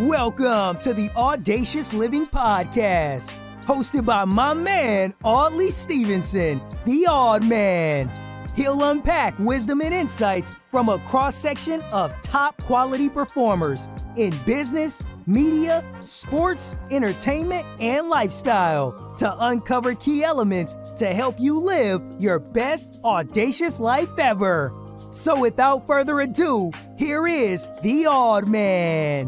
Welcome to the Audacious Living Podcast, hosted by my man, Audley Stevenson, the Odd Man. He'll unpack wisdom and insights from a cross-section of top quality performers in business, media, sports, entertainment, and lifestyle to uncover key elements to help you live your best audacious life ever. So without further ado, here is the Odd Man.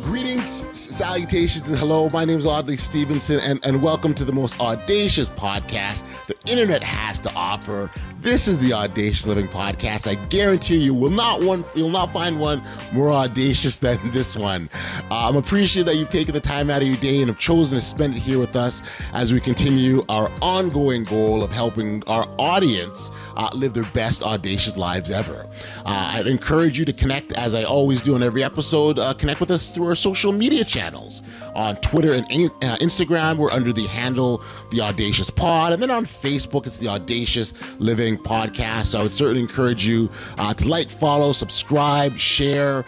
Greetings, salutations, and hello. My name is Audley Stevenson, and welcome to the most audacious podcast the internet has to offer. This is the Audacious Living Podcast. I guarantee you'll not find one more audacious than this one. I'm appreciative that you've taken the time out of your day and have chosen to spend it here with us as we continue our ongoing goal of helping our audience live their best audacious lives ever. I'd encourage you to connect, as I always do on every episode, connect with us through our social media channels. On Twitter and Instagram, we're under the handle The Audacious Pod, and then on Facebook, it's The Audacious Living Podcast. So I would certainly encourage you to like, follow, subscribe, share.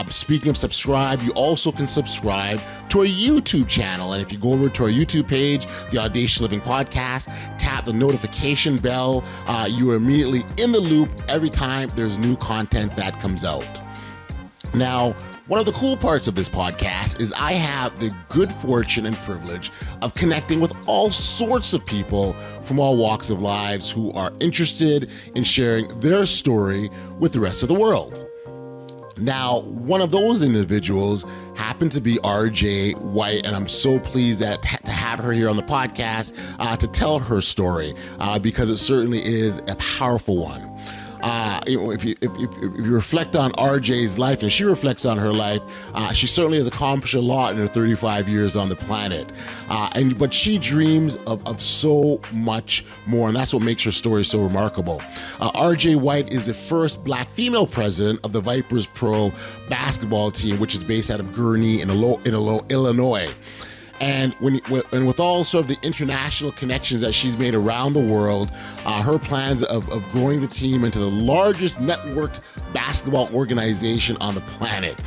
Speaking of subscribe, you also can subscribe to our YouTube channel. And if you go over to our YouTube page, The Audacious Living Podcast, tap the notification bell. You are immediately in the loop every time there's new content that comes out. Now, one of the cool parts of this podcast is I have the good fortune and privilege of connecting with all sorts of people from all walks of lives who are interested in sharing their story with the rest of the world. Now, one of those individuals happened to be RJ White, and I'm so pleased to have her here on the podcast to tell her story because it certainly is a powerful one. If you reflect on RJ's life and she reflects on her life, she certainly has accomplished a lot in her 35 years on the planet. But she dreams of so much more, and that's what makes her story so remarkable. RJ White is the first Black female president of the Vipers Pro basketball team, which is based out of Gurnee in Illinois. And with all sort of the international connections that she's made around the world, her plans of growing the team into the largest networked basketball organization on the planet,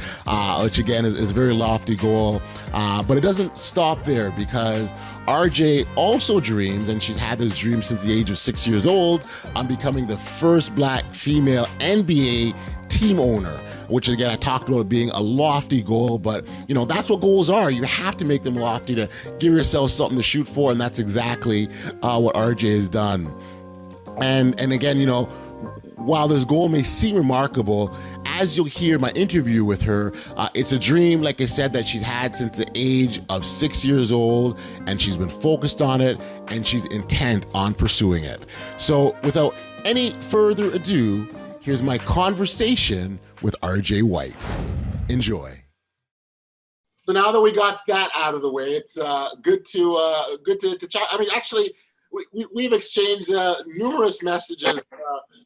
which again is a very lofty goal. But it doesn't stop there, because RJ also dreams, and she's had this dream since the age of 6 years old, on becoming the first Black female NBA team owner, which again, I talked about being a lofty goal, but that's what goals are. You have to make them lofty to give yourself something to shoot for, and that's exactly what RJ has done. And again, while this goal may seem remarkable, as you'll hear my interview with her, it's a dream, like I said, that she's had since the age of 6 years old, and she's been focused on it, and she's intent on pursuing it. So without any further ado, here's my conversation with RJ White. Enjoy. So now that we got that out of the way, it's good to chat. I mean, actually, we've exchanged numerous messages.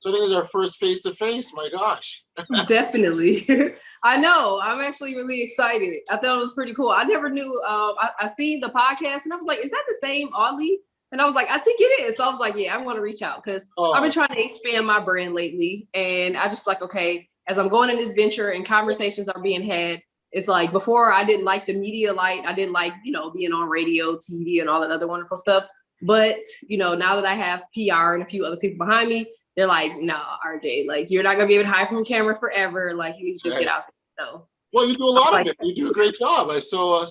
So I think it's our first face-to-face. My gosh. Definitely. I know. I'm actually really excited. I thought it was pretty cool. I never knew. I seen the podcast and I was like, is that the same Audley? And I was like, I think it is. So I was like, yeah, I'm going to reach out, because I've been trying to expand my brand lately. And I just like, okay, as I'm going in this venture and conversations are being had, it's like, before I didn't like the media light. I didn't like, being on radio, TV, and all that other wonderful stuff. But, now that I have PR and a few other people behind me, they're like, nah, RJ, like, you're not going to be able to hide from camera forever. Like, you need to just get out there. So. Well, you do a lot of it. You do a great job. So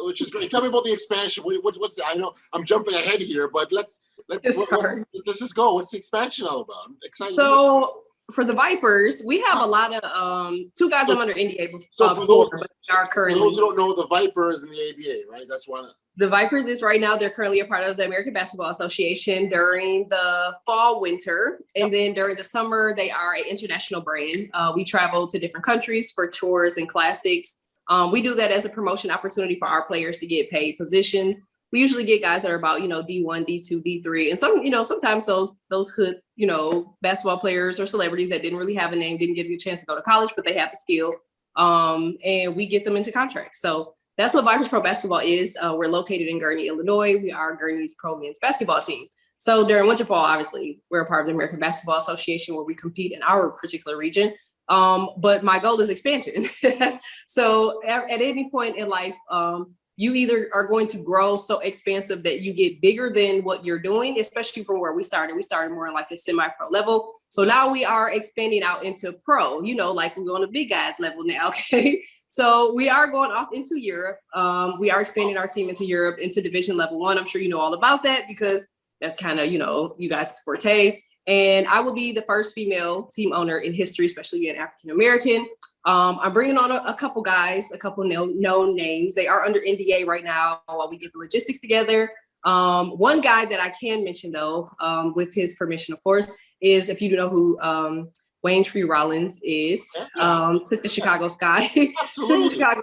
which is great. Tell me about the expansion. What's I know I'm jumping ahead here, but let's just go. What's the expansion all about? I'm excited. So for the Vipers, we have a lot of two guys I'm under NDA before, but they are currently. For those who don't know, the Vipers and the ABA, right? That's one. The Vipers is right now, they're currently a part of the American Basketball Association during the fall, winter. And then during the summer, they are an international brand. We travel to different countries for tours and classics. We do that as a promotion opportunity for our players to get paid positions. We usually get guys that are about, D1, D2, D3. And sometimes those hood, basketball players or celebrities that didn't really have a name, didn't get a chance to go to college, but they have the skill. And we get them into contracts. So that's what Vipers Pro Basketball is. We're located in Gurnee, Illinois. We are Gurnee's pro men's basketball team. So during winter fall, obviously, we're a part of the American Basketball Association, where we compete in our particular region. But my goal is expansion. So at any point in life, you either are going to grow so expansive that you get bigger than what you're doing, especially from where we started. We started more like a semi-pro level. So now we are expanding out into pro, like we're going to big guys level now. Okay. So we are going off into Europe. We are expanding our team into Europe, into division level 1. I'm sure you know all about that because that's kind of, you guys' forte. And I will be the first female team owner in history, especially being African-American. I'm bringing on a couple guys, a couple known names. They are under NDA right now while we get the logistics together. One guy that I can mention though, with his permission, of course, is if you know who Wayne Tree Rollins is, took the Chicago Sky. Absolutely. Took the Chicago,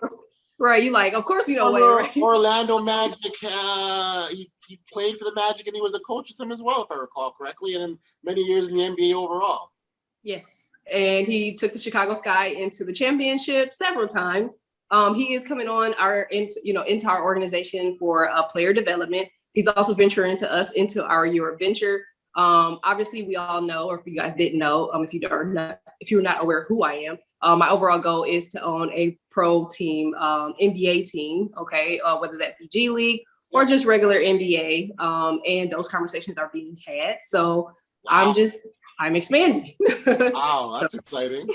right, you like, of course you know Wayne, right? Orlando Magic, he played for the Magic and he was a coach with them as well, if I recall correctly, and then many years in the NBA overall. Yes. And he took the Chicago Sky into the championship several times. He is coming on into our organization for player development. He's also venturing into our Europe venture. Obviously, we all know, or if you guys didn't know, if you're not aware who I am, my overall goal is to own a pro team, NBA team. Okay, whether that be G League or just regular NBA, and those conversations are being had. So wow. I'm expanding. Wow, that's exciting.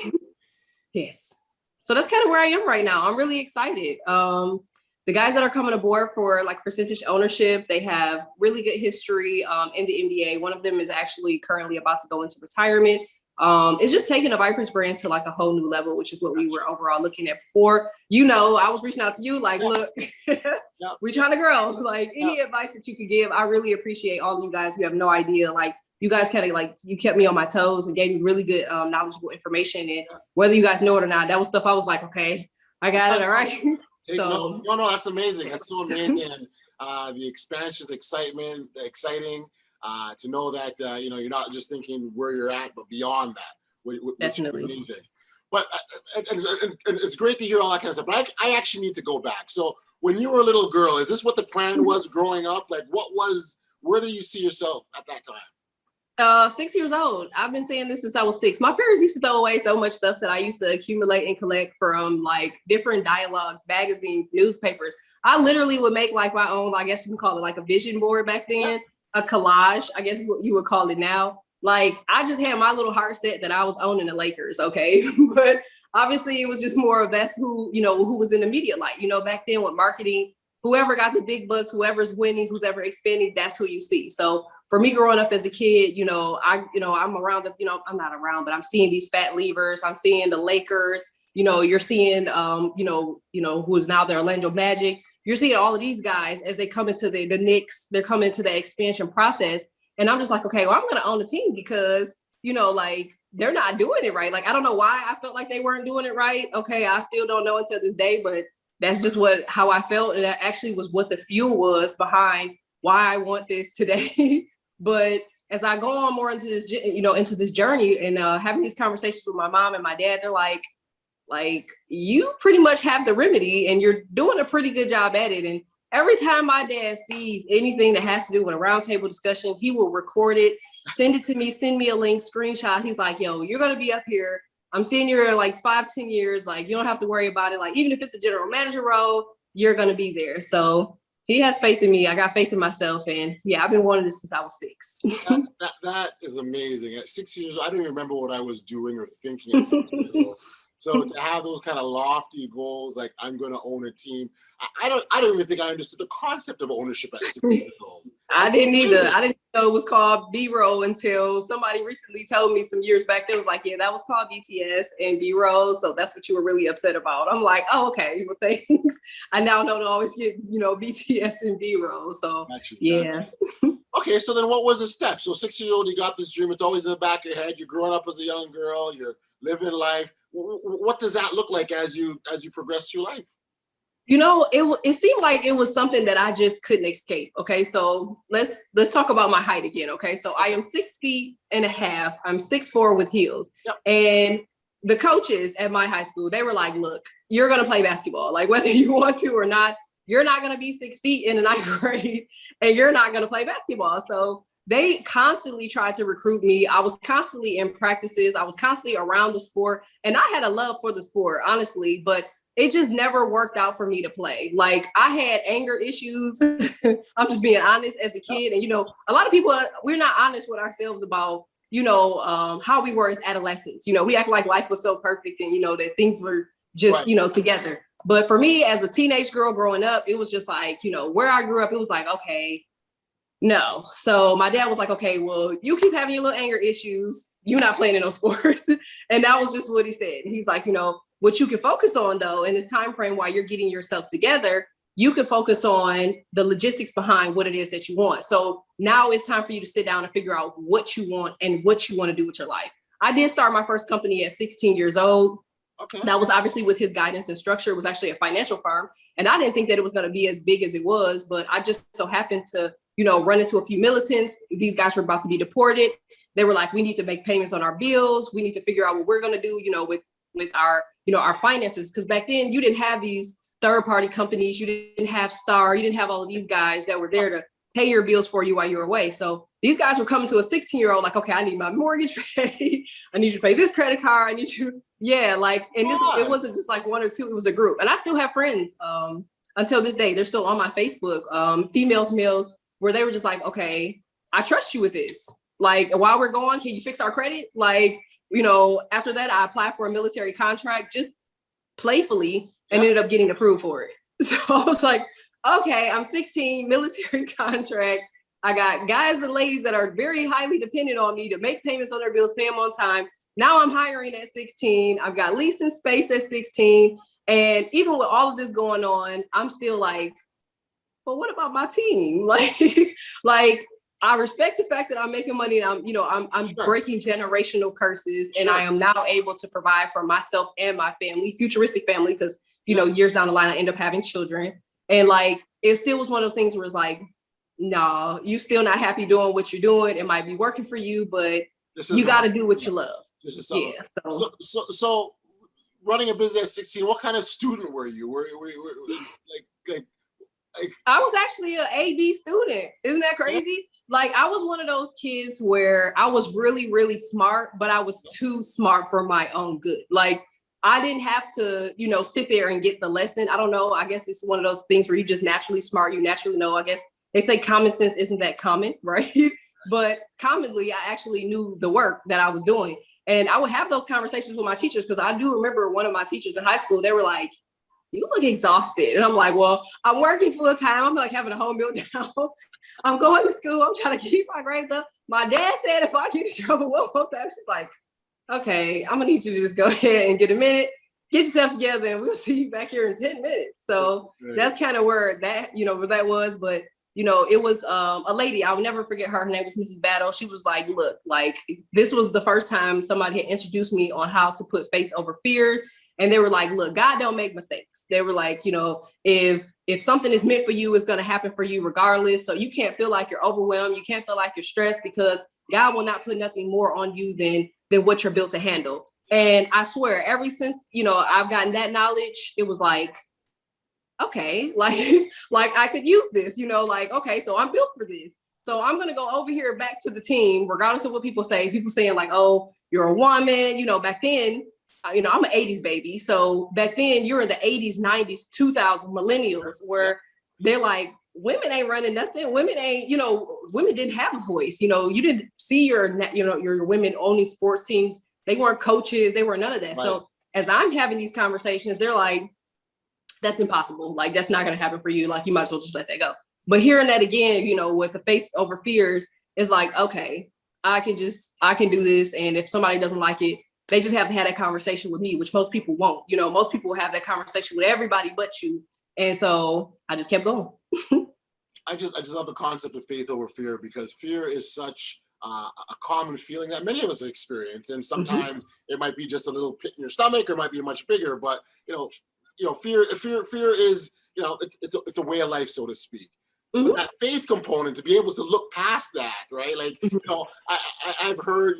Yes. So that's kind of where I am right now. I'm really excited. The guys that are coming aboard for like percentage ownership, they have really good history in the NBA. One of them is actually currently about to go into retirement. It's just taking a Vipers brand to like a whole new level, which is what we were overall looking at before. I was reaching out to you like, look, we're trying to grow. Like any advice that you could give, I really appreciate all of you guys. You have no idea. Like, you guys kind of like, you kept me on my toes and gave me really good knowledgeable information. And whether you guys know it or not, that was stuff I was like, okay, I got it. All right. No, that's amazing. That's so amazing. And the expansion is exciting to know that, you're not just thinking where you're at, but beyond that, which definitely is amazing. But and it's great to hear all that kind of stuff. But I actually need to go back. So when you were a little girl, is this what the plan was growing up? Like where do you see yourself at that time? 6 years old. I've been saying this since I was 6. My parents used to throw away so much stuff that I used to accumulate and collect from like different dialogues, magazines, newspapers. I literally would make like my own, I guess you can call it like a vision board back then, a collage, I guess is what you would call it now. Like I just had my little heart set that I was owning the Lakers, okay? But obviously it was just more of that's who was in the media light. Back then with marketing, whoever got the big bucks, whoever's winning, who's ever expanding, that's who you see. So for me growing up as a kid, I'm around I'm not around, but I'm seeing these fat levers. I'm seeing the Lakers, you're seeing, who's now the Orlando Magic. You're seeing all of these guys as they come into the Knicks, they're coming to the expansion process. And I'm just like, okay, well, I'm going to own the team because, like they're not doing it right. Like, I don't know why I felt like they weren't doing it right. Okay. I still don't know until this day, but that's just how I felt. And that actually was what the fuel was behind why I want this today. But as I go on more into this, into this journey and having these conversations with my mom and my dad, they're like, you pretty much have the remedy and you're doing a pretty good job at it. And every time my dad sees anything that has to do with a roundtable discussion, he will record it, send it to me, send me a link, screenshot. He's like, yo, you're going to be up here. I'm seeing you in like 5-10 years. Like, you don't have to worry about it. Like, even if it's a general manager role, you're going to be there. So he has faith in me. I got faith in myself. And yeah, I've been wanting this since I was 6. That is amazing. At 6 years, I don't even remember what I was doing or thinking at 6 years old. So to have those kind of lofty goals, like I'm going to own a team, I don't even think I understood the concept of ownership at 6 years old. I didn't either. I didn't know it was called B-roll until somebody recently told me some years back. They was like, yeah, that was called BTS and B-roll. So that's what you were really upset about. I'm like, oh, okay. Well, thanks. I now know to always get, BTS and B-roll. So yeah. Okay. So then what was the step? So 6 years old, you got this dream. It's always in the back of your head. You're growing up as a young girl. You're living life. What does that look like as you progress through life? It seemed like it was something that I just couldn't escape. Okay, so let's talk about my height again. Okay, so I am 6 feet and a half. I'm 6'4" with heels. Yep. And the coaches at my high school, they were like, look, you're going to play basketball. Like whether you want to or not, you're not going to be 6 feet in the 9th grade and you're not going to play basketball. So they constantly tried to recruit me. I was constantly in practices. I was constantly around the sport, and I had a love for the sport, honestly, but it just never worked out for me to play. Like, I had anger issues. I'm just being honest as a kid. And, a lot of people, we're not honest with ourselves about, how we were as adolescents. We act like life was so perfect and, that things were just, Right. Together. But for me as a teenage girl growing up, it was just like, where I grew up, it was like, okay, no. So my dad was like, okay, well, you keep having your little anger issues. You're not playing in those sports. And that was just what he said. He's like, what you can focus on though, in this time frame while you're getting yourself together, you can focus on the logistics behind what it is that you want. So now it's time for you to sit down and figure out what you want and what you want to do with your life. I did start my first company at 16 years old. Okay. That was obviously with his guidance and structure. It was actually a financial firm. And I didn't think that it was going to be as big as it was, but I just so happened to, run into a few militants. These guys were about to be deported. They were like, we need to make payments on our bills. We need to figure out what we're going to do, with our, our finances. Because back then you didn't have these third-party companies. You didn't have Star. You didn't have all of these guys that were there to pay your bills for you while you were away. So these guys were coming to a 16-year-old like, okay, I need my mortgage paid. I need you to pay this credit card. I need you. Yeah. Like, and it wasn't just like one or two, it was a group. And I still have friends until this day. They're still on my Facebook, females, males, where they were just like, okay, I trust you with this. Like, while we're going, can you fix our credit? Like, after that, I applied for a military contract just playfully and ended up getting approved for it. So I was like, okay, I'm 16, military contract. I got guys and ladies that are very highly dependent on me to make payments on their bills, pay them on time. Now I'm hiring at 16. I've got leasing space at 16. And even with all of this going on, I'm still like, but what about my team? Like I respect the fact that I'm making money and I'm sure. breaking generational curses, and I am now able to provide for myself and my family, futuristic family, because years down the line I end up having children. And like, it still was one of those things where it's like, no, you still not happy doing what you're doing. It might be working for you, but you got to do what you love. So running a business at 16, what kind of student were you? Were like I was actually an AB student. Isn't that crazy? Like, I was one of those kids where I was really, really smart, but I was too smart for my own good. Like, I didn't have to, sit there and get the lesson. I don't know. I guess it's one of those things where you just naturally smart. You naturally know. I guess they say common sense isn't that common, right? But commonly, I actually knew the work that I was doing. And I would have those conversations with my teachers, because I do remember one of my teachers in high school, they were like, you look exhausted. And I'm like, well, I'm working full time. I'm like having a whole meltdown. I'm going to school. I'm trying to keep my grades up. My dad said if I get in trouble one more time, she's like, okay, I'm gonna need you to just go ahead and get a minute, get yourself together, and we'll see you back here in 10 minutes. So that's kind of where that, where that was. But, it was a lady, I'll never forget her. Her name was Mrs. Battle. She was like, look, like, this was the first time somebody had introduced me on how to put faith over fears. And they were like, look, God don't make mistakes. They were like, if something is meant for you, it's going to happen for you regardless. So you can't feel like you're overwhelmed. You can't feel like you're stressed, because God will not put nothing more on you than what you're built to handle. And I swear, ever since, I've gotten that knowledge, it was like, okay, like I could use this, like, okay, so I'm built for this. So I'm going to go over here back to the team, regardless of what people say. People saying like, oh, you're a woman, back then, I'm an 80s baby. So back then you're in the 80s, 90s, 2000 millennials, where they're like, women ain't running nothing. Women ain't, women didn't have a voice. You didn't see your women owning sports teams. They weren't coaches. They were none of that. Right. So as I'm having these conversations, they're like, that's impossible. Like, that's not going to happen for you. Like, you might as well just let that go. But hearing that again, with the faith over fears, is like, okay, I can do this. And if somebody doesn't like it, they just have to have that conversation with me, which most people won't. Most people will have that conversation with everybody but you. And so I just kept going. I just love the concept of faith over fear, because fear is such a common feeling that many of us experience. And sometimes it might be just a little pit in your stomach, or it might be much bigger. But fear is it's a way of life, so to speak. But that faith component, to be able to look past that, right? Like, I've heard,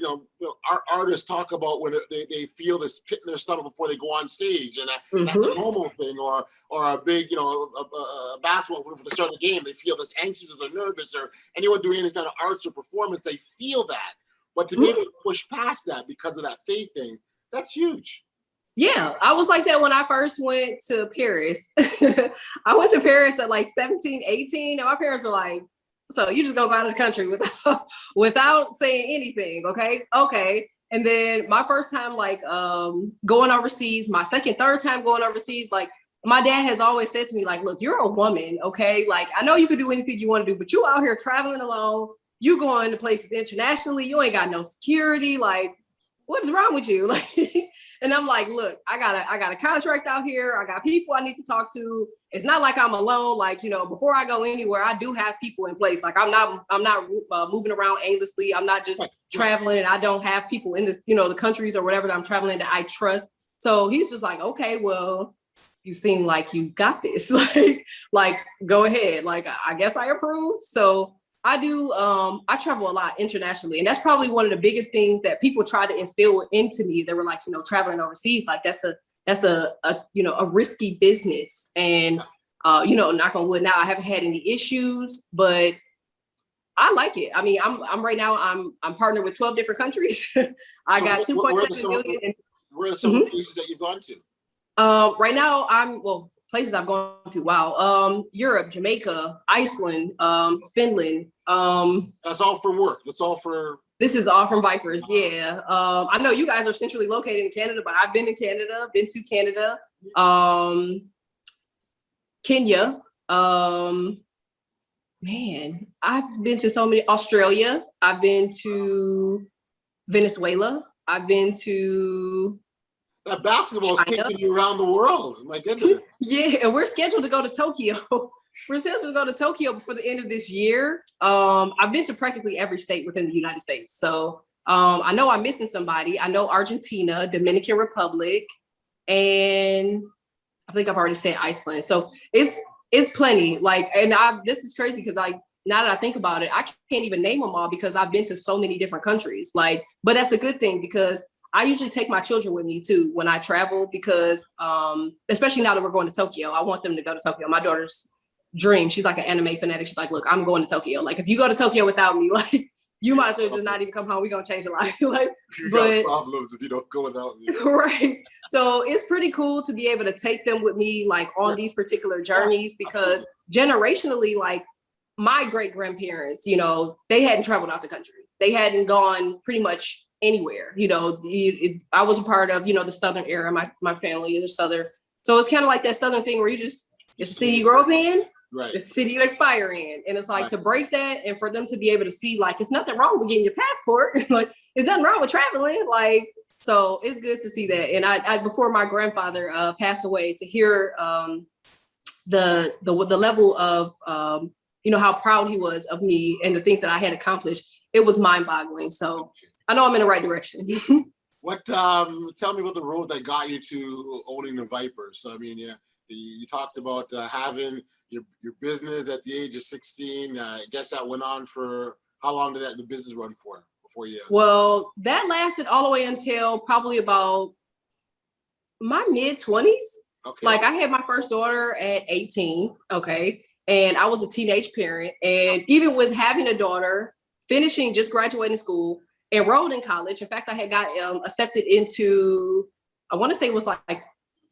our artists talk about when they feel this pit in their stomach before they go on stage, and that's a normal thing. Or a big, a basketball group for the start of the game, they feel this anxious or they're nervous, or anyone doing any kind of arts or performance, they feel that. But to be able to push past that because of that faith thing, that's huge. Yeah, I was like that when I first went to Paris. I went to Paris at like 17, 18, and my parents were like, so you just gonna go out of the country without saying anything, okay? Okay. And then my first time like going overseas, my second, third time going overseas, like my dad has always said to me, like, look, you're a woman, okay? Like, I know you can do anything you want to do, but you out here traveling alone, you going to places internationally, you ain't got no security, like, what's wrong with you? Like, and I'm like, look, I got a contract out here. I got people I need to talk to. It's not like I'm alone. Like, before I go anywhere, I do have people in place. Like, I'm not moving around aimlessly. I'm not just traveling, and I don't have people in this, the countries or whatever that I'm traveling that I trust. So he's just like, okay, well, you seem like you got this. like, go ahead. Like, I guess I approve. So I do. I travel a lot internationally, and that's probably one of the biggest things that people try to instill into me. They were like, traveling overseas, like that's a risky business. And knock on wood, now I haven't had any issues, but I like it. I mean, I'm right now. I'm partnered with 12 different countries. I got 2.7 million. Where are some of the places that you've gone to? Right now, places I've gone to. Wow. Europe, Jamaica, Iceland, Finland. That's all for work. This is all from Vipers. Yeah. I know you guys are centrally located in Canada, but I've been to Canada, Kenya. Man, I've been to so many. Australia. I've been to Venezuela. I've been to that basketball is taking you around the world. My goodness. Yeah, and we're scheduled to go to Tokyo. We're scheduled to go to Tokyo before the end of this year. I've been to practically every state within the United States. So I know I'm missing somebody. I know Argentina, Dominican Republic, and I think I've already said Iceland. So it's plenty. Like, and this is crazy because now that I think about it, I can't even name them all because I've been to so many different countries. Like, but that's a good thing because I usually take my children with me too when I travel because, especially now that we're going to Tokyo, I want them to go to Tokyo. My daughter's dream, she's like an anime fanatic. She's like, look, I'm going to Tokyo. Like, if you go to Tokyo without me, like, you might as well just not even come home. We're gonna change your life. Like, you got problems if you don't go without me. Right. So it's pretty cool to be able to take them with me, like on these particular journeys, because generationally, like my great grandparents, they hadn't traveled out the country. They hadn't gone pretty much anywhere. I was a part of, the Southern era. My family is Southern. So it's kind of like that Southern thing where it's the city you grow up in, right. It's the city you expire in. And it's like to break that and for them to be able to see, like, it's nothing wrong with getting your passport. Like, there's nothing wrong with traveling. Like, so it's good to see that. And I before my grandfather passed away, to hear the level of, how proud he was of me and the things that I had accomplished, it was mind boggling. So I know I'm in the right direction. Tell me about the road that got you to owning the Vipers. So, I mean, you talked about having your business at the age of 16. I guess that went on for, how long did the business run for before you? Well, that lasted all the way until probably about my mid 20s. Okay. Like, I had my first daughter at 18. Okay. And I was a teenage parent. And even with having a daughter, just graduating school, enrolled in college. In fact, I had got accepted into, I want to say it was like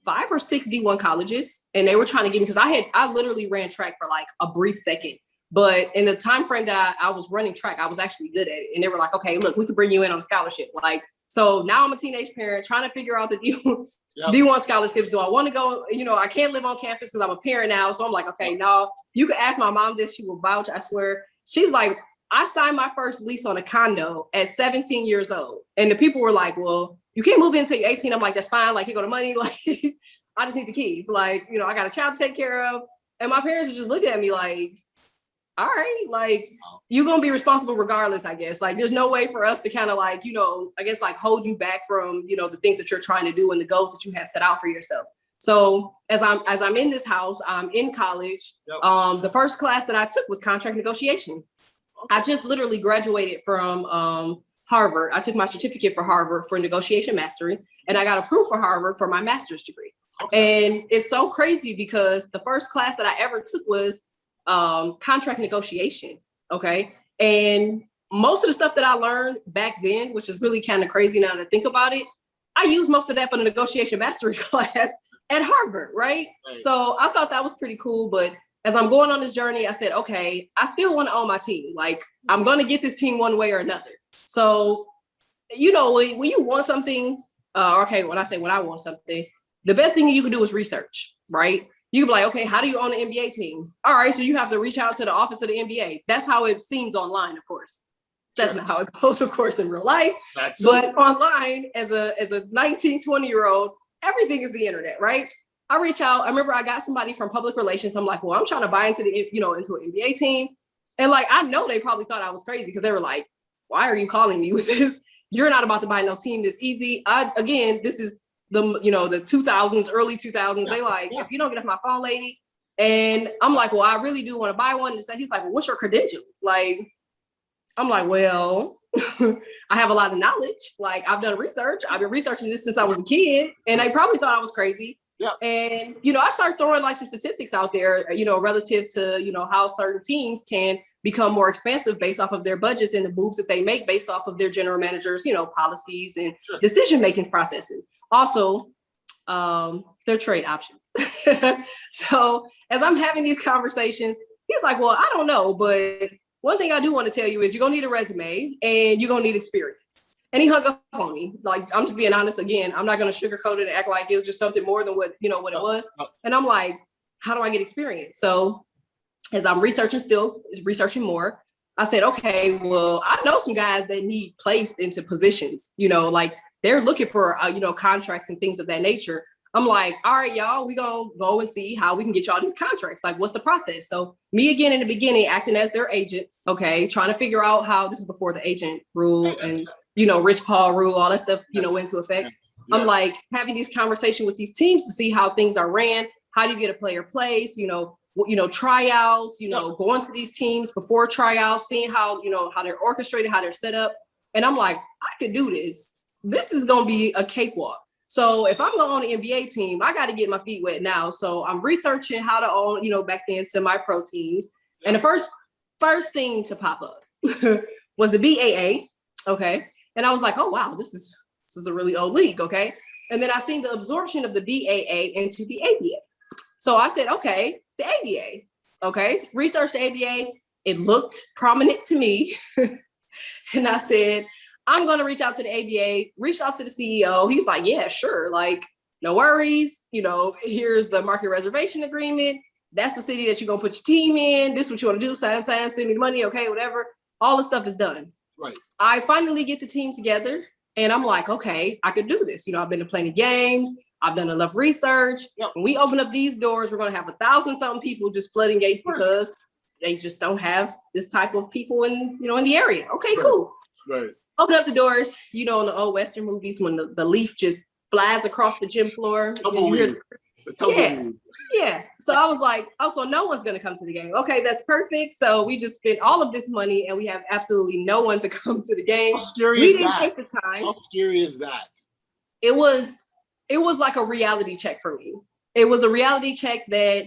5 or 6 D1 colleges, and they were trying to get me because I literally ran track for like a brief second, but in the time frame that I was running track, I was actually good at it, and they were like, okay, look, we could bring you in on a scholarship. Like, so now I'm a teenage parent trying to figure out the D1 scholarships. Do I want to go? I can't live on campus because I'm a parent now, so I'm like, okay, no. You could ask my mom this; she will vouch. I swear. She's like, I signed my first lease on a condo at 17 years old. And the people were like, well, you can't move in until you're 18. I'm like, that's fine. Like, here go the money. Like, I just need the keys. Like, I got a child to take care of. And my parents are just looking at me like, all right, like, you're going to be responsible regardless, I guess. Like, there's no way for us to kind of like, I guess like hold you back from, the things that you're trying to do and the goals that you have set out for yourself. So as I'm in this house, I'm in college. The first class that I took was contract negotiation. I just literally graduated from Harvard. I took my certificate for Harvard for negotiation mastery, and I got approved for Harvard for my master's degree. And it's so crazy because the first class that I ever took was contract negotiation. Okay. And most of the stuff that I learned back then, which is really kind of crazy now to think about it, I used most of that for the negotiation mastery class at Harvard, right? So I thought that was pretty cool. But as I'm going on this journey, I said, okay, I still want to own my team. Like, I'm going to get this team one way or another. So, you know, when you want something, when I want something, the best thing you can do is research, right? You can be like, okay, how do you own an NBA team? All right, so you have to reach out to the office of the NBA. That's how it seems online, of course. That's not how it goes, of course, in real life. But online, as a 19, 20-year-old, everything is the internet, right? I reach out. I remember I got somebody from public relations. I'm like, well, I'm trying to buy into into an NBA team. And like, I know they probably thought I was crazy because they were like, why are you calling me with this? You're not about to buy no team this easy. This is the 2000s, early 2000s. They like, if you don't get off my phone, lady. And I'm like, well, I really do want to buy one. He's like, well, what's your credentials? Like, I'm like, well, I have a lot of knowledge. Like, I've done research. I've been researching this since I was a kid, and they probably thought I was crazy. Yeah. And, I started throwing like some statistics out there, relative to, how certain teams can become more expensive based off of their budgets and the moves that they make based off of their general managers, policies and decision-making processes. Also, their trade options. So as I'm having these conversations, he's like, well, I don't know, but one thing I do want to tell you is you're going to need a resume and you're going to need experience. And he hung up on me. Like, I'm just being honest again. I'm not going to sugarcoat it and act like it was just something more than what it was. And I'm like, how do I get experience? So as I'm researching more, I said, okay, well, I know some guys that need placed into positions, like they're looking for, contracts and things of that nature. I'm like, all right, y'all, we gonna go and see how we can get y'all these contracts. Like, what's the process? So me again in the beginning, acting as their agents, okay, trying to figure out how this is before the agent rule and Rich Paul rule, all that stuff, went into effect. Yeah. I'm like having these conversations with these teams to see how things are ran. How do you get a player placed? Tryouts. Going to these teams before tryouts, seeing how how they're orchestrated, how they're set up. And I'm like, I could do this. This is gonna be a cakewalk. So if I'm gonna own an NBA team, I got to get my feet wet now. So I'm researching how to own, back then semi-pro teams. And the first thing to pop up was the BAA. Okay. And I was like, oh, wow, this is a really old league. Okay. And then I seen the absorption of the BAA into the ABA. So I said, okay, the ABA. Okay. Research the ABA. It looked prominent to me. And I said, I'm going to reach out to the ABA, reach out to the CEO. He's like, yeah, sure. Like, no worries. Here's the market reservation agreement. That's the city that you're going to put your team in. This is what you want to do. Sign, send me the money. Okay, whatever. All the stuff is done. Right. I finally get the team together and I'm like, okay, I could do this. I've been to plenty games. I've done enough research. Yep. When we open up these doors, we're going to have 1,000-something people just flooding gates because they just don't have this type of people in the area. Okay, cool. Right. Open up the doors, in the old Western movies when the leaf just flies across the gym floor. Yeah. So I was like, oh, so no one's going to come to the game. Okay, that's perfect. So we just spent all of this money and we have absolutely no one to come to the game. How scary we is didn't that? take the time. How scary is that? It was like a reality check for me. It was a reality check that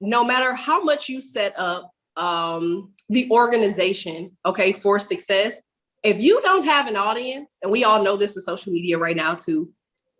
no matter how much you set up the organization, okay, for success, if you don't have an audience, and we all know this with social media right now too,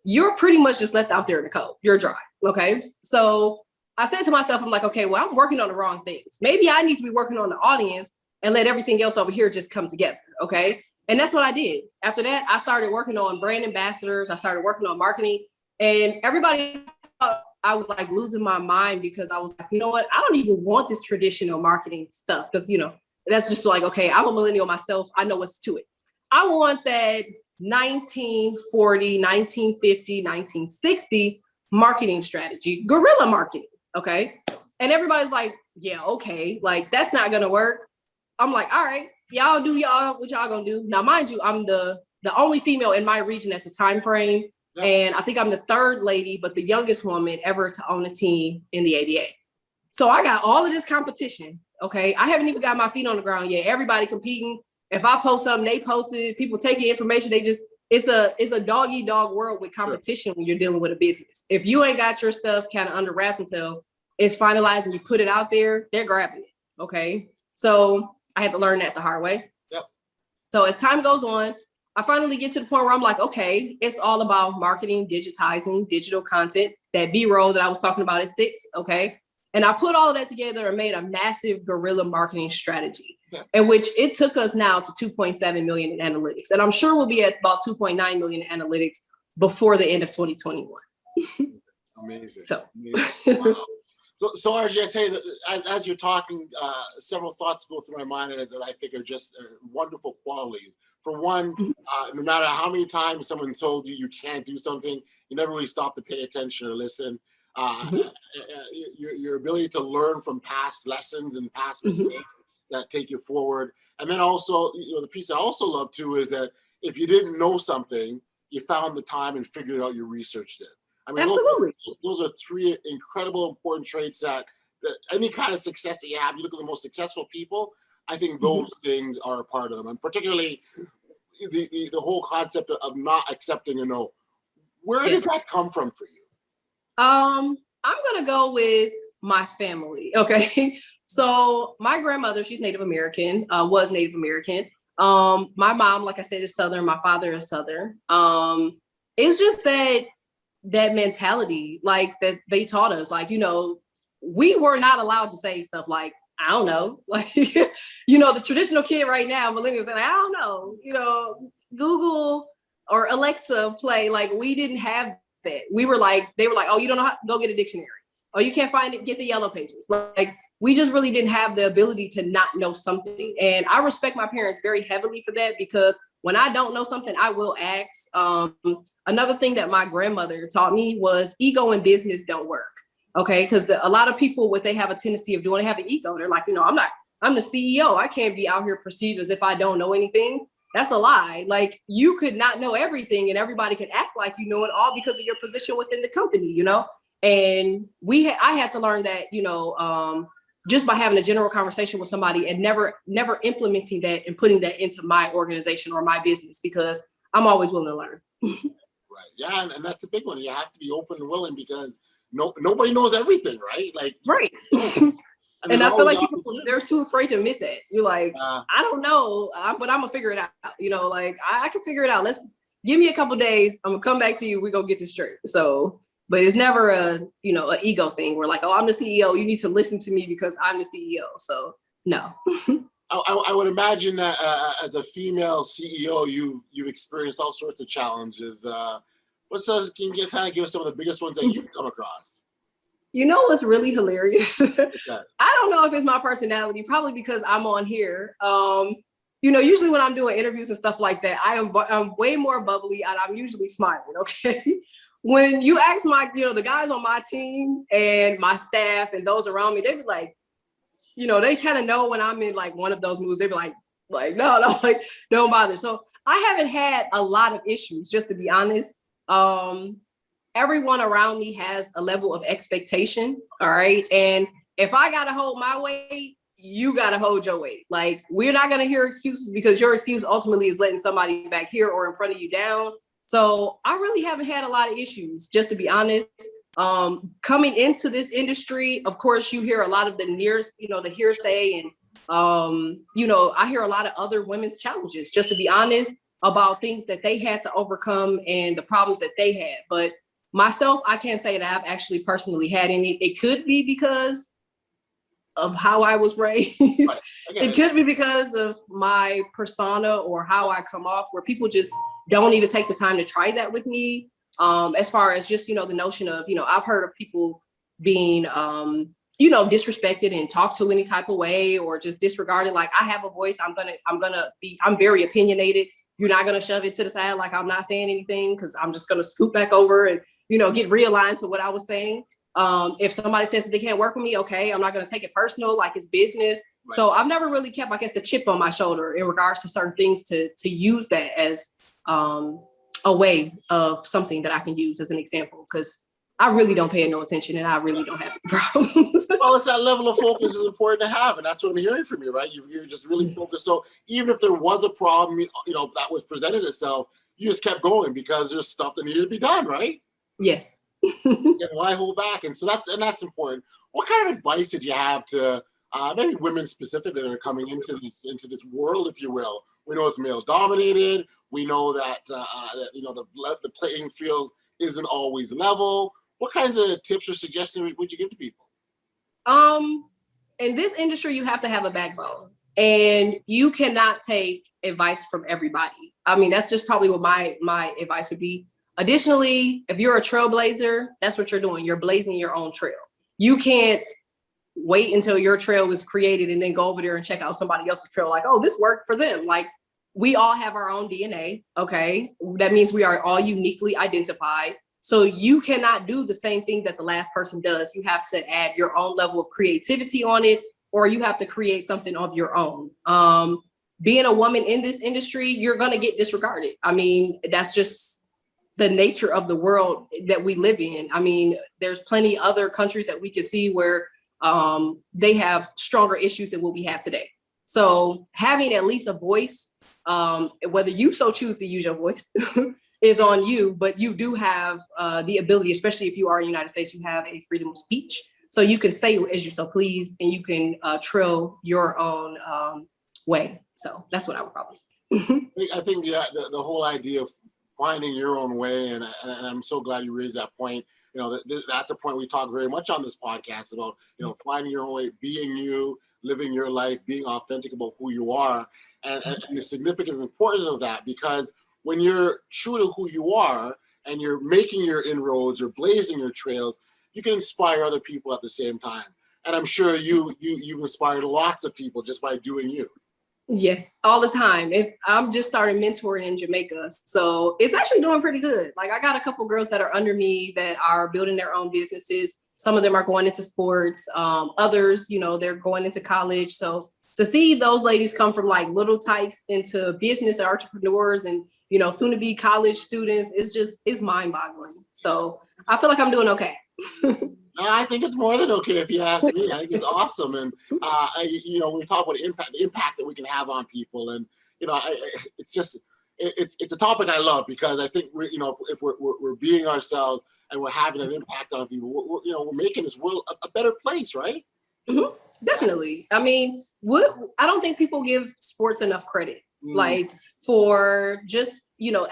you're pretty much just left out there in the cold. You're dry, okay? So I said to myself, I'm like, okay, well, I'm working on the wrong things. Maybe I need to be working on the audience and let everything else over here just come together, okay? And that's what I did. After that, I started working on brand ambassadors. I started working on marketing, and everybody thought I was like losing my mind because I was like, you know what? I don't even want this traditional marketing stuff because, that's just like, okay, I'm a millennial myself. I know what's to it. I want that 1940, 1950, 1960 marketing strategy, guerrilla marketing, okay? And everybody's like, yeah, okay, like that's not gonna work. I'm like, all right, y'all do y'all, what y'all gonna do? Now, mind you, I'm the only female in my region at the time frame. Yep. And I think I'm the third lady, but the youngest woman ever to own a team in the ABA. So I got all of this competition. Okay. I haven't even got my feet on the ground yet. Everybody competing. If I post something, they posted it. People taking information. It's a dog eat dog world with competition when you're dealing with a business. If you ain't got your stuff kind of under wraps until it's finalized and you put it out there, they're grabbing it. Okay. So I had to learn that the hard way. Yep. So as time goes on, I finally get to the point where I'm like, okay, it's all about marketing, digitizing, digital content. That B-roll that I was talking about is 6. Okay. And I put all of that together and made a massive guerrilla marketing strategy, in which it took us now to 2.7 million in analytics. And I'm sure we'll be at about 2.9 million in analytics before the end of 2021. Amazing. So, wow. So RJ, I tell you, as you're talking, several thoughts go through my mind that I think are just wonderful qualities. For one, no matter how many times someone told you can't do something, you never really stop to pay attention or listen. Your ability to learn from past lessons and past mistakes that take you forward. And then also, the piece I also love too is that if you didn't know something, you found the time and figured out, you researched it. I mean, absolutely. Those are 3 incredible, important traits that any kind of success that you have, you look at the most successful people, I think those things are a part of them. And particularly the whole concept of not accepting a no. Where does that come from for you? I'm going to go with my family. Okay. So my grandmother, she's Native American, was Native American. My mom, like I said, is Southern. My father is Southern. It's just that mentality, like that they taught us, like, we were not allowed to say stuff like, I don't know, like, the traditional kid right now, millennials, like, I don't know, Google or Alexa play, like, we didn't have that. They were like, oh, you don't know how, go get a dictionary. Oh, you can't find it, get the yellow pages. Like, we just really didn't have the ability to not know something. And I respect my parents very heavily for that, because when I don't know something, I will ask. Another thing that my grandmother taught me was ego in business don't work. Okay. Because a lot of people, what they have a tendency of doing, they have an ego. They're like, I'm the CEO. I can't be out here perceived as if I don't know anything. That's a lie. Like, you could not know everything and everybody could act like you know it all because of your position within the company, And I had to learn that, just by having a general conversation with somebody and never implementing that and putting that into my organization or my business, because I'm always willing to learn. Right. Yeah. And that's a big one. You have to be open and willing, because nobody knows everything, right? Like, right. And I feel like people, they're too afraid to admit that. You're like, I don't know, but I'm gonna figure it out. Like, I can figure it out. Let's give me a couple days. I'm gonna come back to you. We're gonna get this straight. So, but it's never an ego thing. We're like, oh, I'm the CEO. You need to listen to me because I'm the CEO. So no. I would imagine that as a female CEO, you've experienced all sorts of challenges. Can you kind of give us some of the biggest ones that you've come across? What's really hilarious? I don't know if it's my personality, probably because I'm on here. Usually when I'm doing interviews and stuff like that, I'm way more bubbly and I'm usually smiling. Okay. When you ask the guys on my team and my staff and those around me, they be like, they kind of know when I'm in like one of those moods. They be like, no, like, don't bother. So I haven't had a lot of issues, just to be honest. Everyone around me has a level of expectation. All right. And if I got to hold my weight, you got to hold your weight. Like, we're not going to hear excuses, because your excuse ultimately is letting somebody back here or in front of you down. So I really haven't had a lot of issues, just to be honest. Coming into this industry, of course, you hear a lot of the hearsay, and, I hear a lot of other women's challenges, just to be honest, about things that they had to overcome and the problems that they had. But myself, I can't say that I've actually personally had any. It could be because of how I was raised. Right. It could be because of my persona or how I come off, where people just don't even take the time to try that with me. As far as just, the notion of, I've heard of people being, disrespected and talked to any type of way, or just disregarded. Like, I have a voice. I'm very opinionated. You're not going to shove it to the side like I'm not saying anything, because I'm just going to scoot back over and, get realigned to what I was saying. If somebody says that they can't work with me, okay, I'm not going to take it personal, like it's business. Right. So I've never really kept, the chip on my shoulder in regards to certain things to use that as a way of something that I can use as an example, because I really don't pay no attention and I really don't have any problems. Well, it's that level of focus is important to have, and that's what I'm hearing from you, right? You're just really focused. So even if there was a problem, that was presented itself, you just kept going because there's stuff that needed to be done, right? Yes. And why hold back? And so that's important. What kind of advice did you have to maybe women specifically that are coming into this world, if you will? We know it's male dominated. We know that the playing field isn't always level. What kinds of tips or suggestions would you give to people? In this industry, you have to have a backbone, and you cannot take advice from everybody. I mean, that's just probably what my advice would be. Additionally, if you're a trailblazer, that's what you're doing. You're blazing your own trail. You can't wait until your trail was created and then go over there and check out somebody else's trail. Like, oh, this worked for them. Like, we all have our own DNA. Okay. That means we are all uniquely identified. So you cannot do the same thing that the last person does. You have to add your own level of creativity on it, or you have to create something of your own. Being a woman in this industry, you're going to get disregarded. I mean, that's just the nature of the world that we live in. I mean, there's plenty other countries that we can see where they have stronger issues than what we have today. So having at least a voice, whether you so choose to use your voice is on you, but you do have the ability, especially if you are in the United States, you have a freedom of speech. So you can say as you so please, and you can trill your own way. So that's what I would probably say. I think the whole idea of finding your own way, and I'm so glad you raised that point. That's a point we talk very much on this podcast about, finding your own way, being you, living your life, being authentic about who you are, and the significance and importance of that, because when you're true to who you are and you're making your inroads or blazing your trails, you can inspire other people at the same time. And I'm sure you've inspired lots of people just by doing you. Yes, all the time. I'm just started mentoring in Jamaica. So it's actually doing pretty good. Like, I got a couple girls that are under me that are building their own businesses. Some of them are going into sports. Others, they're going into college. So to see those ladies come from like little tykes into business and entrepreneurs and, soon to be college students, it's mind boggling. So I feel like I'm doing okay. I think it's more than okay, if you ask me. I think it's awesome, and we talk about the impact that we can have on people, and it's a topic I love, because I think if we're being ourselves and we're having an impact on people, we're making this world a better place, right? Mm-hmm. Definitely. I mean, I don't think people give sports enough credit, like for just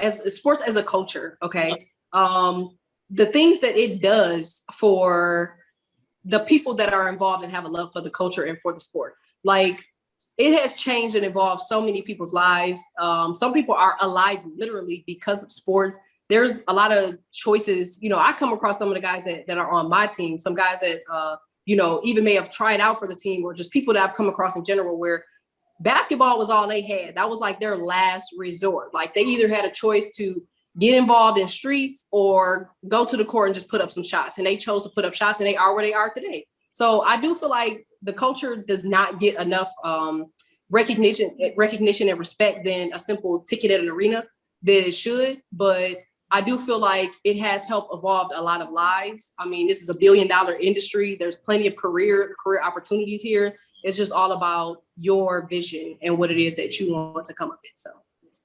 as sports as a culture. Okay. The things that it does for the people that are involved and have a love for the culture and for the sport. Like, it has changed and evolved so many people's lives. Some people are alive literally because of sports. There's a lot of choices. I come across some of the guys that are on my team, some guys that, even may have tried out for the team, or just people that I've come across in general, where basketball was all they had. That was like their last resort. Like, they either had a choice to get involved in streets or go to the court and just put up some shots. And they chose to put up shots, and they are where they are today. So I do feel like the culture does not get enough recognition and respect than a simple ticket at an arena that it should. But I do feel like it has helped evolve a lot of lives. I mean, this is $1 billion industry. There's plenty of career opportunities here. It's just all about your vision and what it is that you want to come up with. So.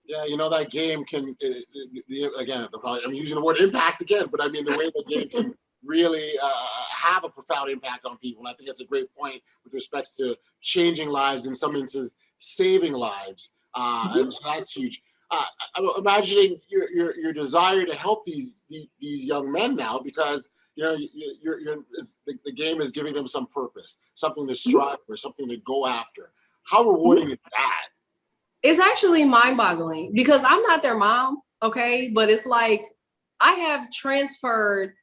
Yeah, that game can, again, I'm using the word impact again, but I mean, the way the game can really have a profound impact on people. And I think that's a great point with respect to changing lives, in some instances, saving lives. And so that's huge. I'm imagining your desire to help these young men now, because the game is giving them some purpose, something to strive for, something to go after. How rewarding is that? It's actually mind-boggling, because I'm not their mom, okay? But it's like, I have transferred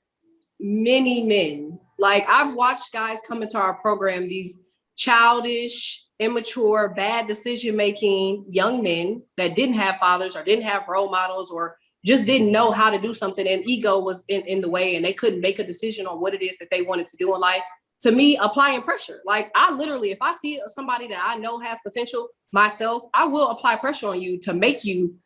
many men. Like, I've watched guys come into our program, these childish, immature, bad decision-making young men that didn't have fathers or didn't have role models, or just didn't know how to do something, and ego was in the way, and they couldn't make a decision on what it is that they wanted to do in life. To me, applying pressure. Like, I literally, if I see somebody that I know has potential myself, I will apply pressure on you to make you,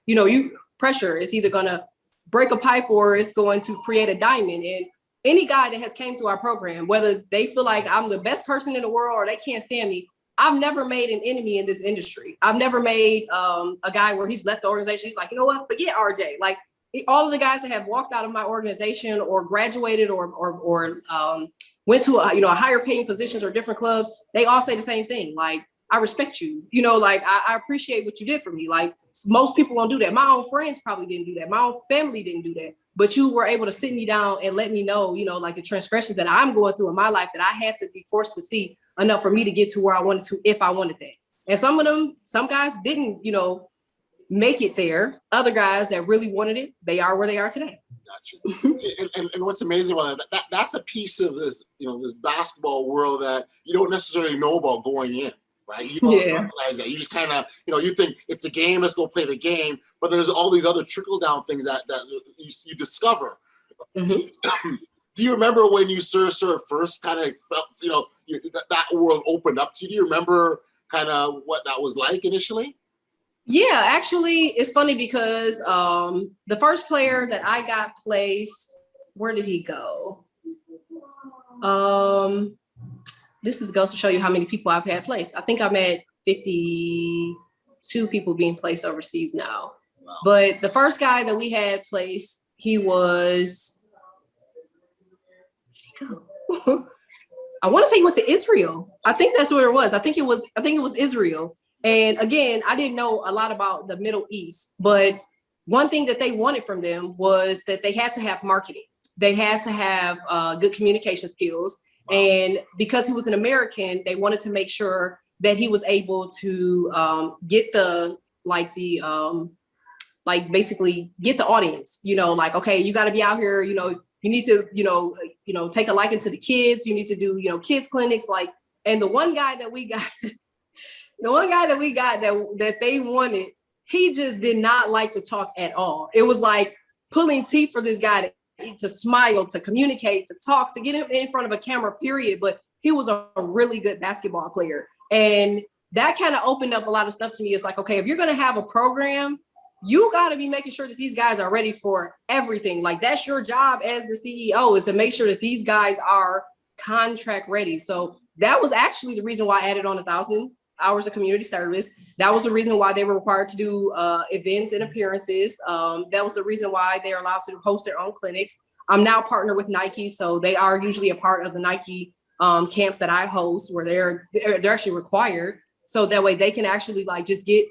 pressure is either going to break a pipe or it's going to create a diamond. And any guy that has came through our program, whether they feel like I'm the best person in the world or they can't stand me, I've never made an enemy in this industry. I've never made a guy where he's left the organization. He's like, you know what, forget RJ. Like all of the guys that have walked out of my organization or graduated or went to a higher paying positions or different clubs, they all say the same thing. Like, I respect you, like I appreciate what you did for me. Like most people won't do that. My own friends probably didn't do that. My own family didn't do that. But you were able to sit me down and let me know, like the transgressions that I'm going through in my life that I had to be forced to see enough for me to get to where I wanted to, if I wanted that. And some guys didn't, make it there. Other guys that really wanted it, they are where they are today. Gotcha. and what's amazing about that's a piece of this, this basketball world that you don't necessarily know about going in. Right? You don't realize that. You just kind of, you think it's a game, let's go play the game. But there's all these other trickle down things that you discover. Mm-hmm. Do you remember when you sort of first kind of felt, that world opened up to you? Do you remember kind of what that was like initially? Yeah, actually, it's funny because the first player that I got placed, where did he go? This goes to show you how many people I've had placed. I think I'm at 52 people being placed overseas now. Wow. But the first guy that we had placed, he was, I want to say he went to Israel. I think that's where it was. I think it was Israel. And again, I didn't know a lot about the Middle East, but one thing that they wanted from them was that they had to have marketing. They had to have good communication skills. And because he was an American, they wanted to make sure that he was able to get basically get the audience, like, okay, you got to be out here, you need to, take a liking to the kids. You need to do, kids clinics. Like, and the one guy that we got that they wanted, he just did not like to talk at all. It was like pulling teeth for this guy to smile, to communicate, to talk, to get him in front of a camera, period. But he was a really good basketball player. And that kind of opened up a lot of stuff to me. It's like, okay, if you're going to have a program, you got to be making sure that these guys are ready for everything. Like that's your job as the CEO, is to make sure that these guys are contract ready. So that was actually the reason why I added on 1,000 hours of community service. That was the reason why they were required to do events and appearances. That was the reason why they're allowed to host their own clinics. I'm now partnered with Nike, so they are usually a part of the Nike camps that I host, where they're actually required. So that way they can actually just get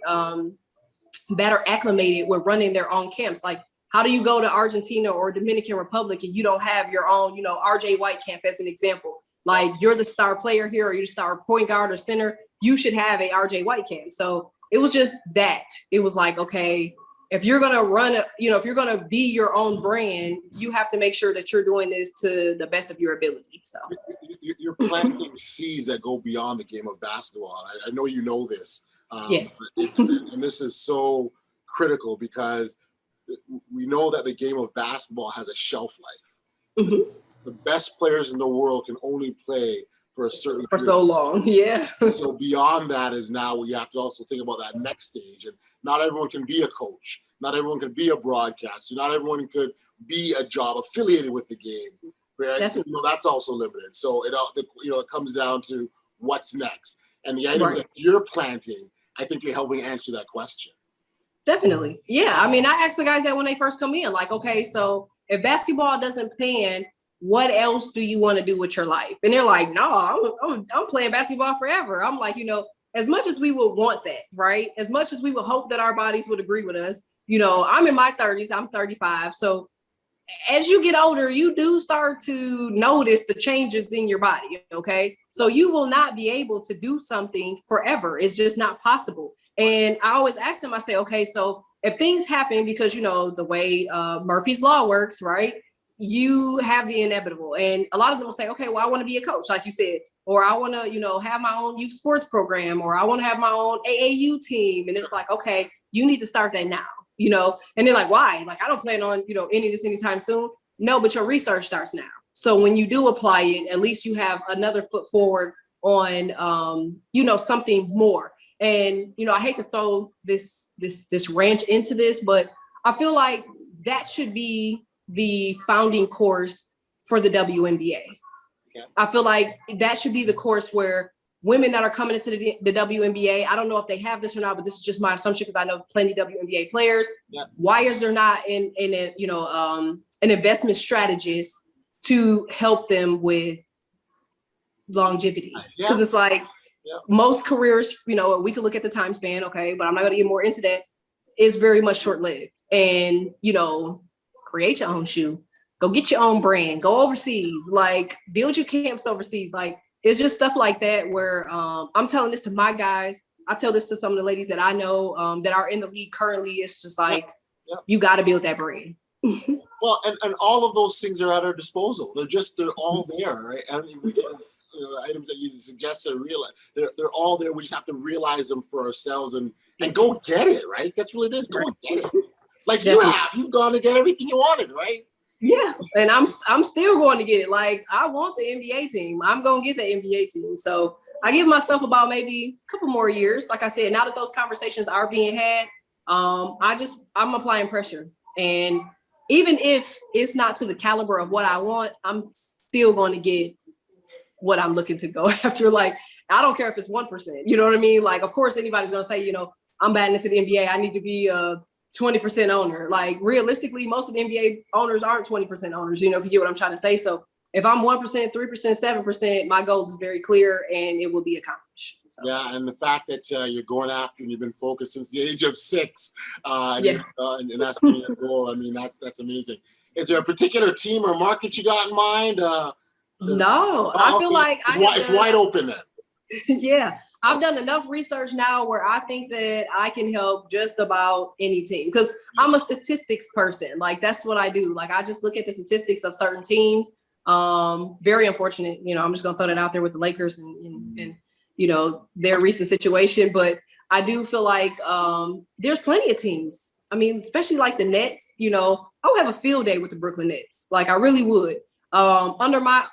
better acclimated with running their own camps. Like, how do you go to Argentina or Dominican Republic and you don't have your own, RJ White camp as an example? Like, you're the star player here, or you're the star point guard or center, you should have a RJ White camp. So it was just that. It was like, okay, if you're going to run, if you're going to be your own brand, you have to make sure that you're doing this to the best of your ability. So you're planting seeds that go beyond the game of basketball. I know you know this. Yes. And this is so critical because we know that the game of basketball has a shelf life. Mm-hmm. The best players in the world can only play for a certain for so long. Yeah. So beyond that is now we have to also think about that next stage. And not everyone can be a coach. Not everyone can be a broadcaster. Not everyone could be a job affiliated with the game. Right? Definitely. That's also limited. So it comes down to what's next. And the items that you're planting, I think you're helping answer that question. Definitely. Yeah. I mean, I asked the guys that when they first come in, like, okay, so if basketball doesn't pan, what else do you want to do with your life? And they're like, no, I'm playing basketball forever. I'm like, as much as we would want that, right? As much as we would hope that our bodies would agree with us, I'm in my 30s, I'm 35. So as you get older, you do start to notice the changes in your body, okay? So you will not be able to do something forever. It's just not possible. And I always ask them, I say, okay, so if things happen, because, the way Murphy's Law works, right? You have the inevitable. And a lot of them will say, okay, well, I want to be a coach, like you said, or I want to, have my own youth sports program, or I want to have my own AAU team. And it's like, okay, you need to start that now, and they're like, why? Like, I don't plan on, any of this anytime soon. No, but your research starts now. So when you do apply it, at least you have another foot forward on, something more. And, I hate to throw this ranch into this, but I feel like that should be the founding course for the WNBA. Okay. I feel like that should be the course where women that are coming into the WNBA, I don't know if they have this or not, but this is just my assumption because I know plenty of WNBA players. Yeah. Why is there not an investment strategist to help them with longevity? Because it's like most careers, we could look at the time span, okay, but I'm not going to get more into that. It's very much short-lived. And, create your own shoe, go get your own brand, go overseas, like build your camps overseas. Like, it's just stuff like that where I'm telling this to my guys. I tell this to some of the ladies that I know that are in the league currently. It's just like, you got to build that brand. Well, and all of those things are at our disposal. They're all there, right? I don't even the items that you suggested, they're all there. We just have to realize them for ourselves and go get it, right? That's what it is. Go and get it. Like you've gone to get everything you wanted, right? Yeah, and I'm still going to get it. Like, I want the NBA team. I'm going to get the NBA team. So I give myself about maybe a couple more years. Like I said, now that those conversations are being had, I'm applying pressure. And even if it's not to the caliber of what I want, I'm still going to get what I'm looking to go after. Like, I don't care if it's 1%. You know what I mean? Like, of course, anybody's going to say, I'm batting into the NBA. I need to be a 20% owner. Like, realistically, most of NBA owners aren't 20% owners, if you get what I'm trying to say. So if I'm 1%, 3%, 7%, my goal is very clear and it will be accomplished. So. Yeah, and the fact that you're going after and you've been focused since the age of 6, and that's been your goal. I mean, that's amazing. Is there a particular team or market you got in mind? No, I feel like it's wide open then. Yeah, I've done enough research now where I think that I can help just about any team because I'm a statistics person. Like, that's what I do. Like, I just look at the statistics of certain teams. Very unfortunate, I'm just gonna throw that out there with the Lakers and their recent situation. But I do feel like there's plenty of teams. I mean, especially like the Nets, I would have a field day with the Brooklyn Nets. Like, I really would. Under my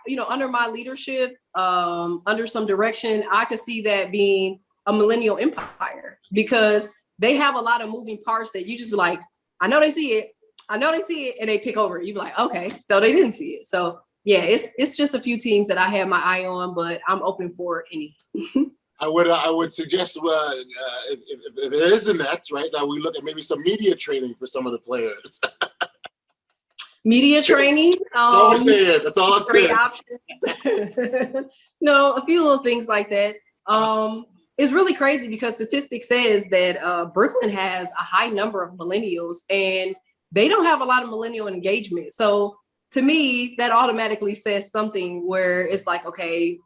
leadership, under some direction, I could see that being a millennial empire because they have a lot of moving parts that you just be like, I know they see it, and they pick over it. You be like, okay, so they didn't see it. So yeah, it's just a few teams that I have my eye on, but I'm open for any. I would suggest if it is the Nets, right, that we look at maybe some media training for some of the players. Media training. That's all I'm saying. That's all I'm saying. Options. No, a few little things like that. It's really crazy because statistics says that Brooklyn has a high number of millennials and they don't have a lot of millennial engagement. So to me, that automatically says something where it's like, okay,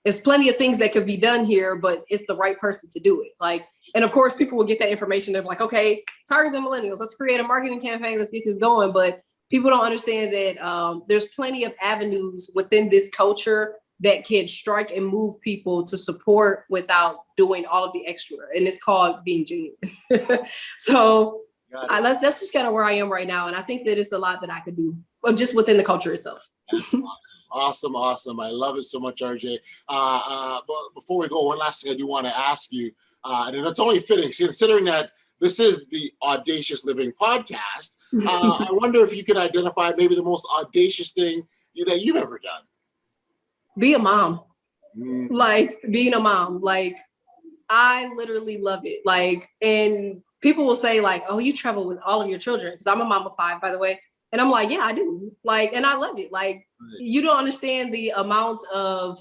there's plenty of things that could be done here, but it's the right person to do it. Like, and of course, people will get that information. They're like, okay, target the millennials. Let's create a marketing campaign. Let's get this going. But people don't understand that there's plenty of avenues within this culture that can strike and move people to support without doing all of the extra. And it's called being genuine. So that's just kind of where I am right now. And I think that it's a lot that I could do just within the culture itself. That's awesome. I love it so much, RJ. But before we go, one last thing I do want to ask you, and it's only fitting, considering that this is the Audacious Living podcast. I wonder if you could identify maybe the most audacious thing that you've ever done. Be a mom. Like, being a mom. Like, I literally love it. Like, and people will say like, oh, you travel with all of your children. Because I'm a mom of 5, by the way. And I'm like, yeah, I do. Like, and I love it. Like, you don't understand the amount of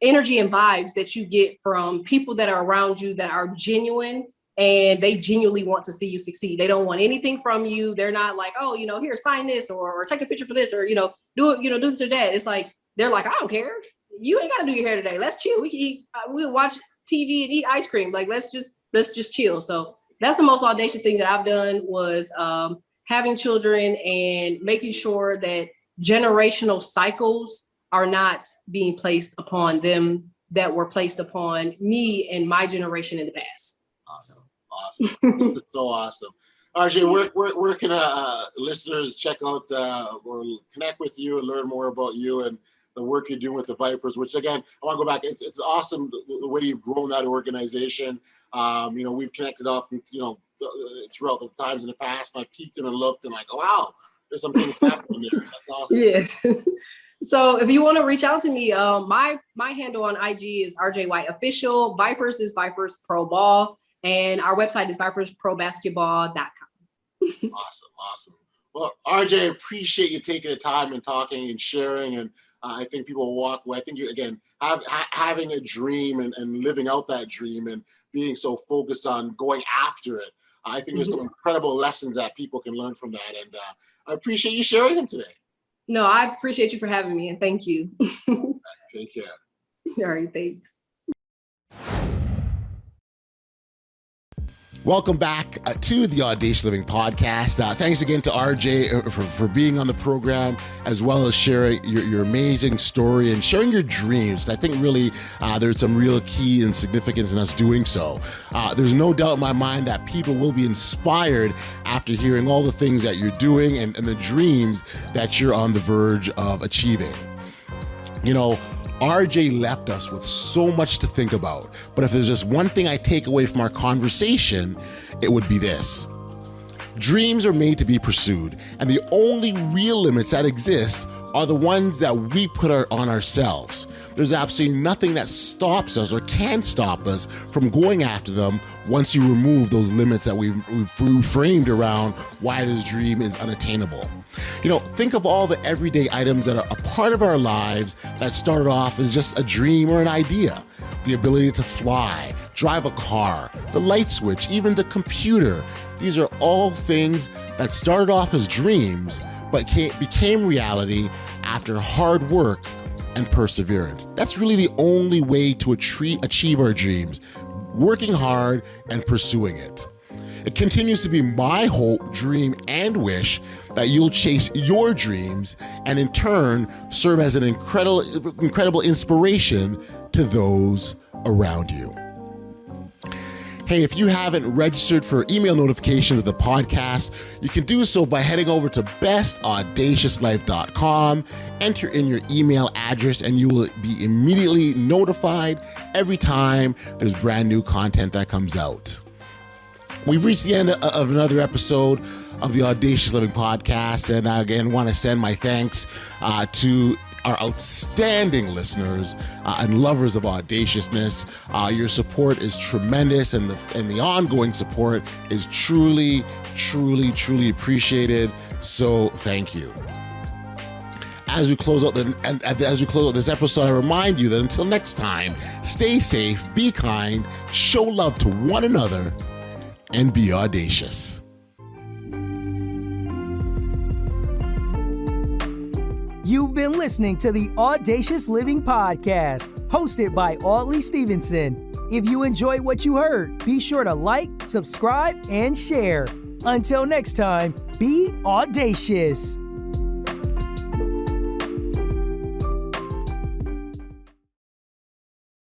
energy and vibes that you get from people that are around you that are genuine and they genuinely want to see you succeed. They don't want anything from you. They're not like, oh, here, sign this or take a picture for this or, do it, do this or that. It's like, they're like, I don't care. You ain't got to do your hair today. Let's chill. We can eat, we'll watch TV and eat ice cream. Like, let's just chill. So that's the most audacious thing that I've done was having children and making sure that generational cycles are not being placed upon them that were placed upon me and my generation in the past. Awesome. This is so awesome. RJ, where can listeners check out or connect with you and learn more about you and the work you're doing with the Vipers, which again, I want to go back. It's awesome the way you've grown that organization. We've connected off, throughout the times in the past, and I peeked in and looked and like, oh, wow, there's some things happening there. That's awesome. Yeah. So if you want to reach out to me, my handle on IG is RJ White Official. Vipers is Vipers Pro Ball, and our website is vipersprobasketball.com. Awesome. Well, RJ, I appreciate you taking the time and talking and sharing, and I think people will walk away. I think you, again, having a dream and living out that dream and being so focused on going after it. I think there's some incredible lessons that people can learn from that, and I appreciate you sharing them today. No, I appreciate you for having me, and thank you. Take care. All right, thanks. Welcome back to the Audacious Living Podcast. Thanks again to RJ for being on the program, as well as sharing your amazing story and sharing your dreams. I think really there's some real key and significance in us doing so. There's no doubt in my mind that people will be inspired after hearing all the things that you're doing and the dreams that you're on the verge of achieving. RJ left us with so much to think about, but if there's just one thing I take away from our conversation, it would be this. Dreams are made to be pursued, and the only real limits that exist are the ones that we put on ourselves. There's absolutely nothing that stops us or can stop us from going after them once you remove those limits that we've framed around why this dream is unattainable. Think of all the everyday items that are a part of our lives that started off as just a dream or an idea. The ability to fly, drive a car, the light switch, even the computer. These are all things that started off as dreams, but became reality after hard work and perseverance. That's really the only way to achieve our dreams, working hard and pursuing it. It continues to be my hope, dream, and wish that you'll chase your dreams and in turn serve as an incredible inspiration to those around you. Hey, if you haven't registered for email notifications of the podcast, you can do so by heading over to bestaudaciouslife.com, enter in your email address, and you will be immediately notified every time there's brand new content that comes out. We've reached the end of another episode of the Audacious Living Podcast, and I again want to send my thanks to our outstanding listeners and lovers of audaciousness. Your support is tremendous, and the ongoing support is truly appreciated. So thank you. As we close out this episode, I remind you that until next time, stay safe, be kind, show love to one another, and be audacious. You've been listening to the Audacious Living Podcast, hosted by Audley Stevenson. If you enjoyed what you heard, be sure to like, subscribe, and share. Until next time, be audacious.